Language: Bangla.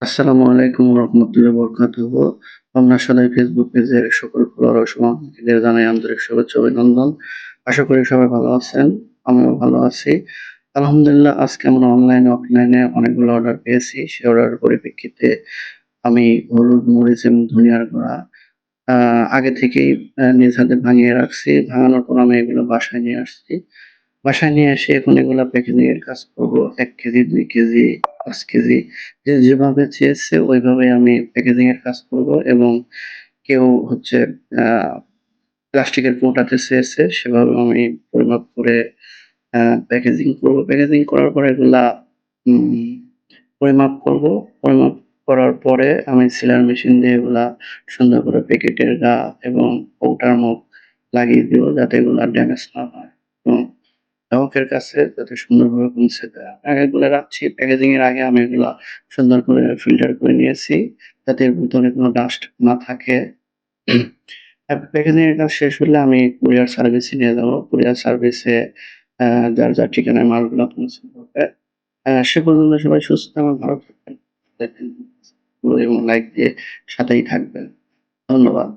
আসসালামু আলাইকুম রহমতুল্লাহ বরকাতুহ। আমি আসলে ফেসবুক পেজের সকল ফলোয়ার ও শুভাকাঙ্ক্ষীদের জানাই আন্তরিক শুভেচ্ছা ও অভিনন্দন। আশা করি সবাই ভালো আছেন। আমিও ভালো আছি। আলহামদুলিল্লাহ আজকে আমরা অনলাইনে অফলাইনে অনেকগুলো অর্ডার পেয়েছি। সেই অর্ডারের পরিপ্রেক্ষিতে আমি হলুদ, মরিচ এবং ধনিয়ার গুঁড়া আ আগে থেকেই নিজ হাতে ভাঙিয়ে রাখছি। ভাঙানোর পর আমি এগুলো বাসায় নিয়ে আসছি। বাসায় নিয়ে এসে এখন এগুলা প্যাকেজিং এর কাজ করব। ১ কেজি, ২ কেজি, ৫ কেজি যে যেভাবে চেয়েছে ওইভাবেই আমি প্যাকেজিং এর কাজ করব এবং কেউ হচ্ছে আ প্লাস্টিকের কৌটাতে চেয়েছে সেভাবে আমি পরিমাপ করে আ প্যাকেজিং করব। প্যাকেজিং করার পরে এগুলা উম পরিমাপ করব। পরিমাপ করার পরে আমি সিলার মেশিন দিয়ে এগুলা সুন্দর করে প্যাকেটের গা এবং কৌটার মুখ লাগিয়ে দিব যাতে এগুলা ড্যামেজ না হয় এবং গ্রাহকের কাছে যাতে সুন্দরভাবে পৌঁছে দেয়। আমি এগুলা রাখছি প্যাকেজিং এর আগে আমি এগুলা সুন্দর করে ফিল্টার করে নিয়েছি যাতে এর ভিতরে কোনো ডাস্ট না থাকে। প্যাকেজিং এর কাজ শেষ হলে আমি কুরিয়ার সার্ভিসে নিয়ে যাবো। কুরিয়ার সার্ভিসে যার, যার ঠিকানায় মালগুলা পৌঁছে দেবে। সে পর্যন্ত সবাই সুস্থ এবং ভালো থাকবেন। দেখেন এবং লাইক দিয়ে সাথেই থাকবেন। ধন্যবাদ।